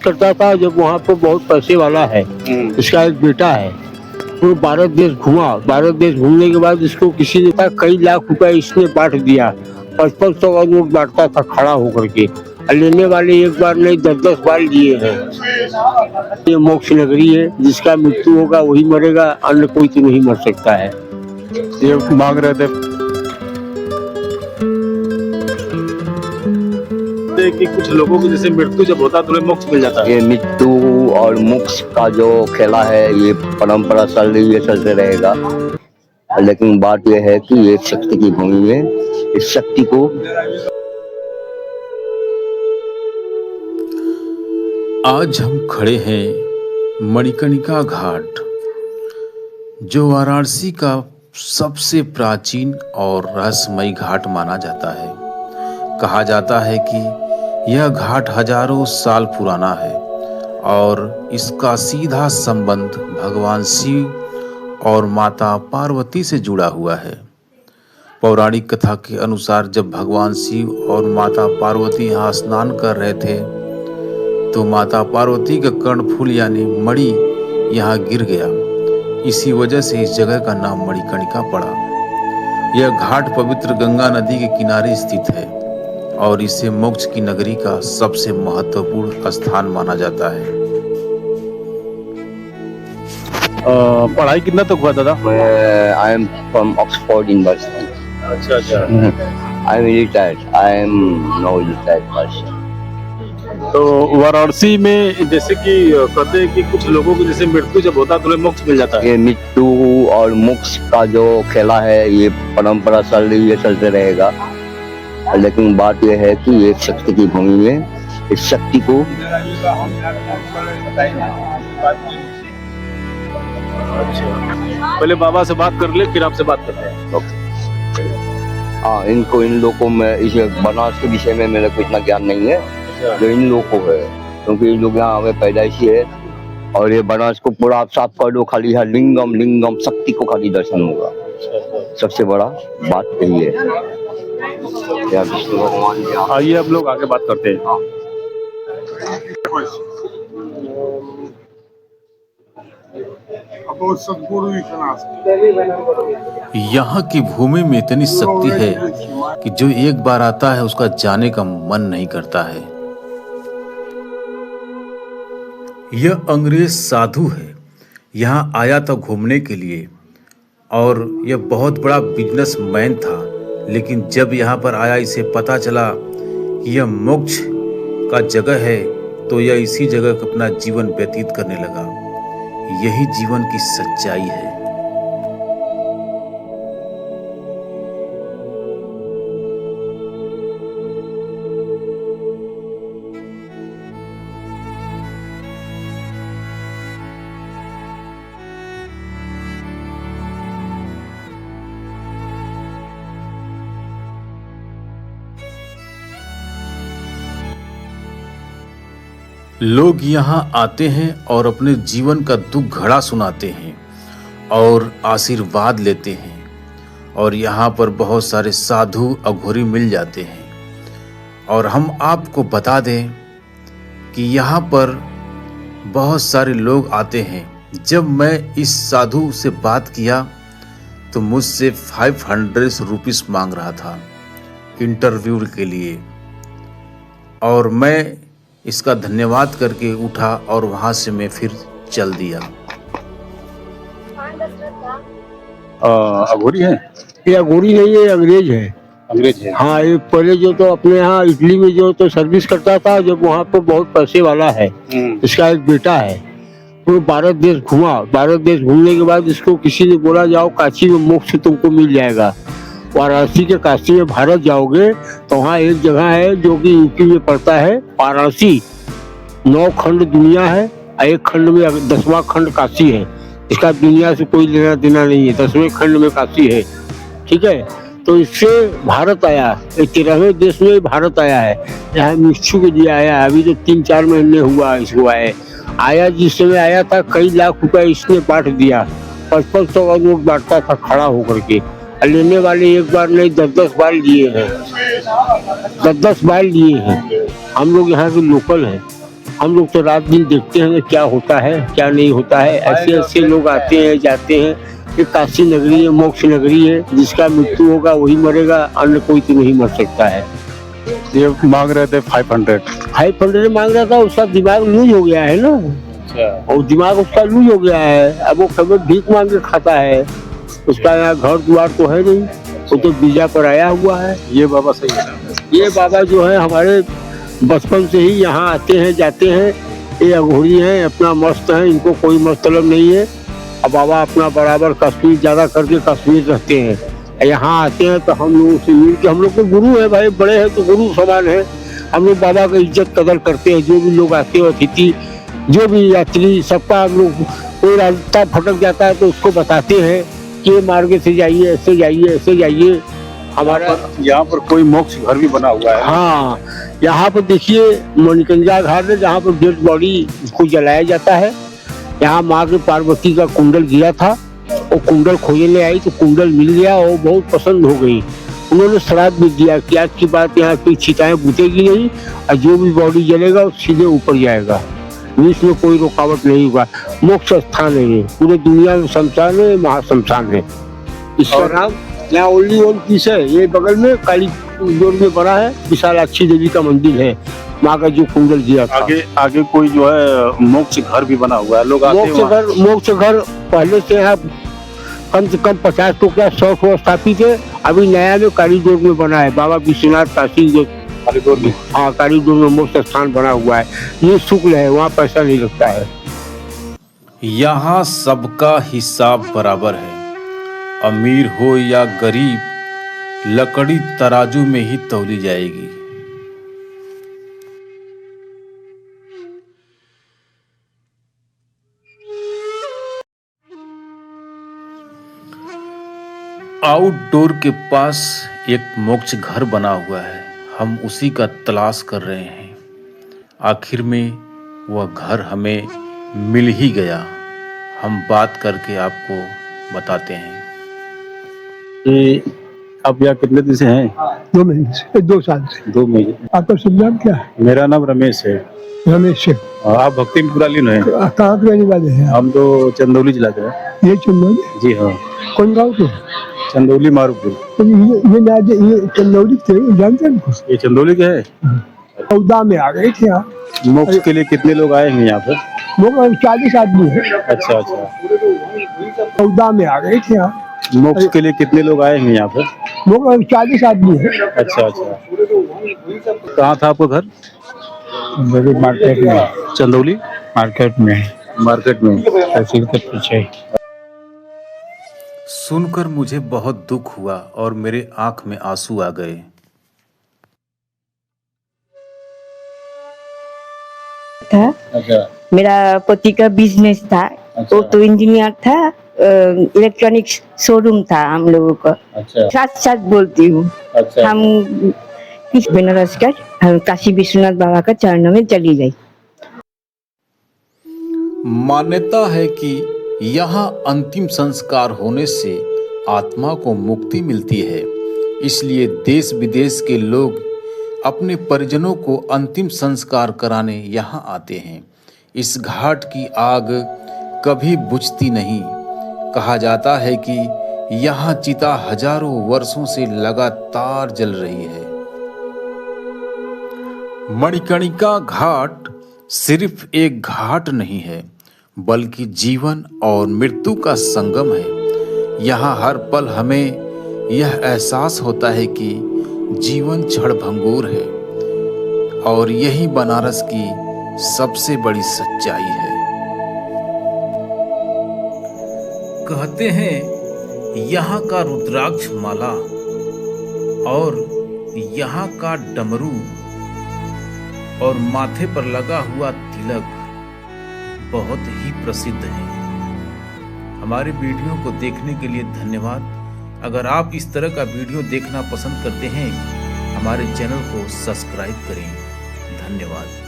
करता था जब वहाँ पे बहुत पैसे वाला है। इसका एक बेटा है, वो भारत देश घूमा। भारत देश घूमने के बाद इसको किसी ने कहा कई लाख रुपए इसने बांट दिया। 5500 का नोट बांटता था खड़ा होकर के, और लेने वाले एक बार नहीं 10-10 बार लिए हैं। ये मोक्ष नगरी है, जिसका मृत्यु होगा वही मरेगा, अन्य कोई तो नहीं मर सकता है। ये मांग रहे थे कि कुछ लोगों की जैसे मृत्यु जब होता है तो उन्हें मोक्ष मिल जाता है। ये मृत्यु और मोक्ष का जो खेला है ये परंपरा ये चलते रहेगा, लेकिन बात यह है कि ये शक्ति की भूमि है। इस शक्ति को आज हम खड़े हैं मणिकर्णिका घाट, जो वाराणसी का सबसे प्राचीन और रहस्यमयी घाट माना जाता है। कहा जाता है कि यह घाट हजारों साल पुराना है और इसका सीधा संबंध भगवान शिव और माता पार्वती से जुड़ा हुआ है। पौराणिक कथा के अनुसार जब भगवान शिव और माता पार्वती यहाँ स्नान कर रहे थे तो माता पार्वती का कर्णफूल यानी मणि यहाँ गिर गया। इसी वजह से इस जगह का नाम मणिकर्णिका पड़ा। यह घाट पवित्र गंगा नदी के किनारे स्थित है और इसे मोक्ष की नगरी का सबसे महत्वपूर्ण स्थान माना जाता है। पढ़ाई कितना तक हुआ दादा? I am from Oxford University. अच्छा। I am retired. I am no retired person. तो वाराणसी में जैसे कि कहते हैं कि कुछ लोगों की जैसे मृत्यु जब होता है तो उन्हें मोक्ष मिल जाता है। ये मृत्यु और मोक्ष का जो खेला है ये परंपरा ये चलते रहेगा, लेकिन बात यह है कि ये शक्ति की भूमि है। इस शक्ति को पहले बाबा से बात कर ले फिर आपसे बात करते हैं। हाँ, इन लोगों में इस बनास के विषय में मेरे को इतना ज्ञान नहीं है जो इन लोगों को है, क्योंकि इन लोग यहाँ हमें पैदाइशी है। और ये बनास को पूरा आप साफ कर दो, खाली है लिंगम शक्ति को खाली दर्शन होगा। सबसे बड़ा बात यही है। या विष्णु भगवान। आइए अब लोग आगे बात करते हैं। यहाँ की भूमि में इतनी शक्ति है कि जो एक बार आता है उसका जाने का मन नहीं करता है। यह अंग्रेज साधु है, यहाँ आया था घूमने के लिए और यह बहुत बड़ा बिजनेसमैन था, लेकिन जब यहाँ पर आया इसे पता चला कि यह मोक्ष का जगह है तो यह इसी जगह अपना जीवन व्यतीत करने लगा। यही जीवन की सच्चाई है। लोग यहाँ आते हैं और अपने जीवन का दुख घड़ा सुनाते हैं और आशीर्वाद लेते हैं, और यहाँ पर बहुत सारे साधु अघोरी मिल जाते हैं। और हम आपको बता दें कि यहाँ पर बहुत सारे लोग आते हैं। जब मैं इस साधु से बात किया तो मुझसे 500 रुपीस मांग रहा था इंटरव्यू के लिए, और मैं इसका धन्यवाद करके उठा और वहां से मैं फिर चल दिया। अघोरी है? ये अघोरी नहीं है, अंग्रेज है। अंग्रेज है? हाँ, ये पहले जो तो अपने यहाँ इटली में जो तो सर्विस करता था, जब वहाँ पे बहुत पैसे वाला है। इसका एक बेटा है, वो भारत देश घूमा। भारत देश घूमने के बाद इसको किसी ने बोला जाओ काशी में मोक्ष तुमको मिल जाएगा। वाराणसी के काशी में भारत जाओगे तो वहाँ एक जगह है जो कि यूपी में पड़ता है, वाराणसी। 9 खंड दुनिया है, एक खंड में 10वां खंड काशी है। इसका दुनिया से कोई लेना देना नहीं है, 10वें खंड में काशी है। ठीक है, तो इससे भारत आया, 13वें देश में भारत आया है। यहाँ मिक्षु के लिए आया है, अभी तो 3-4 महीने हुआ इसको आया। जिस समय आया था कई लाख रुपए इसने बांट दिया। 5500 का नोट बांटता था खड़ा होकर के, लेने वाले एक बार नहीं 10-10 बार लिए हैं। 10-10 बार लिए हैं। हम लोग यहाँ के लोकल हैं, हम लोग तो रात दिन देखते हैं क्या होता है क्या नहीं होता है। ऐसे ऐसे लोग आते हैं जाते हैं। ये काशी नगरी है, मोक्ष नगरी है, जिसका मृत्यु होगा वही मरेगा, अन्य कोई तो नहीं मर सकता है। ये मांग रहे थे 500 मांग रहा था, उसका दिमाग लूज हो गया है ना। और दिमाग उसका लूज हो गया है। अब वो कभी भीख मांग के खाता है। उसका यहाँ घर द्वार तो है नहीं, वो तो वीजा पर आया हुआ है। ये बाबा सही है। ये बाबा जो है हमारे बचपन से ही यहाँ आते हैं जाते हैं। ये अघोरी हैं, अपना मस्त हैं, इनको कोई मतलब नहीं है। अब बाबा अपना बराबर कश्मीर ज्यादा करके कश्मीर रहते हैं। यहाँ आते हैं तो हम लोगों से मिल के, हम लोग को गुरु है भाई, बड़े हैं तो गुरु समान है। हम लोग बाबा का इज्जत कदर करते हैं। जो भी लोग आते हैं अतिथि, जो भी यात्री, सबका हम लोग, कोई रास्ता भटक जाता है तो उसको बताते हैं कि ये मार्ग से जाइए, ऐसे जाइए, ऐसे जाइए। हमारा यहाँ पर कोई मोक्ष घर भी बना हुआ है। हाँ, यहाँ पर देखिए मणिकंजा घाट है, जहाँ पर डेड बॉडी को जलाया जाता है। यहाँ माँ के पार्वती का कुंडल गिरा था, वो कुंडल खोजने आई तो कुंडल मिल गया और बहुत पसंद हो गई। उन्होंने श्राप भी दिया कि आज की बात यहाँ पे चिताएं बुतेगी नहीं और जो भी बॉडी जलेगा वो सीधे ऊपर जाएगा, इसमें कोई रुकावट नहीं होगा। मोक्ष स्थान है ये, पूरे दुनिया में शमशान है, महाशमशान है। इसका नाम यहाँ ओनली वन पीस है। ये बगल में काली जोर में बना है, विशालाक्षी देवी का मंदिर है, माँ का जो कुंडल दिया था। आगे कोई जो है मोक्ष घर भी बना हुआ है, लोग आते हैं। मोक्ष घर पहले से यहाँ कम से कम 50 तो क्या 100 स्थापित है। अभी नया में कालीडोर में बना है, बाबा विश्वनाथ काशी कालीडोर में। हाँ, कालीडोर में मोक्ष स्थान बना हुआ है। ये शुक्ल है, वहाँ पैसा नहीं लगता है। यहाँ सबका हिसाब बराबर है, अमीर हो या गरीब, लकड़ी तराजू में ही तौली जाएगी। आउटडोर के पास एक मोक्ष घर बना हुआ है, हम उसी का तलाश कर रहे हैं। आखिर में वह घर हमें मिल ही गया। हम बात करके आपको बताते हैं। आप यहाँ कितने दिन से हैं? 2 महीने से, 2 साल से। 2 महीने। आपका शुभ नाम क्या है? मेरा नाम रमेश है। रमेश है। आप भक्ति में पूरा लीन है? कहाँ के रहने वाले हैं? हम तो चंदौली जिला के हैं। ये चंदौली? जी हाँ। कौन गाँव के? चंदौली मारूपुर। तो ये चंदौली थे, जानते हैं उनको? ये चंदौली के है। चौदा में आ गए थे यहाँ। मोक्ष के लिए कितने लोग आए हैं यहाँ पर? वो 40 आदमी है। अच्छा अच्छा। 14 में आ गए थे यहाँ। मोक्ष के लिए कितने लोग आए हैं यहाँ पर? वो 40 आदमी है। अच्छा अच्छा। कहाँ था आपका घर? मेरे मार्केट में। चंदौली मार्केट में। मार्केट में तहसील के पीछे। सुनकर मुझे बहुत दुख हुआ और मेरे आंख में आंसू आ गए। था। अच्छा। मेरा पति का बिजनेस था। अच्छा। वो तो इंजीनियर था, इलेक्ट्रॉनिक्स शोरूम था हम लोगों का। अच्छा। साथ साथ बोलती हूँ। अच्छा। हम किस बनारस का काशी विश्वनाथ बाबा का चरणों में चली गई। मान्यता है कि यहाँ अंतिम संस्कार होने से आत्मा को मुक्ति मिलती है, इसलिए देश विदेश के लोग अपने परिजनों को अंतिम संस्कार कराने यहाँ आते हैं। इस घाट की आग कभी बुझती नहीं। कहा जाता है कि यहाँ चिता हजारों वर्षों से लगातार जल रही है। मणिकर्णिका घाट सिर्फ एक घाट नहीं है, बल्कि जीवन और मृत्यु का संगम है। यहाँ हर पल हमें यह एहसास होता है कि जीवन क्षणभंगुर है और यही बनारस की सबसे बड़ी सच्चाई है। कहते हैं यहाँ का रुद्राक्ष माला और यहाँ का डमरू और माथे पर लगा हुआ तिलक बहुत ही प्रसिद्ध है। हमारे वीडियो को देखने के लिए धन्यवाद। अगर आप इस तरह का वीडियो देखना पसंद करते हैं, हमारे चैनल को सब्सक्राइब करें। धन्यवाद।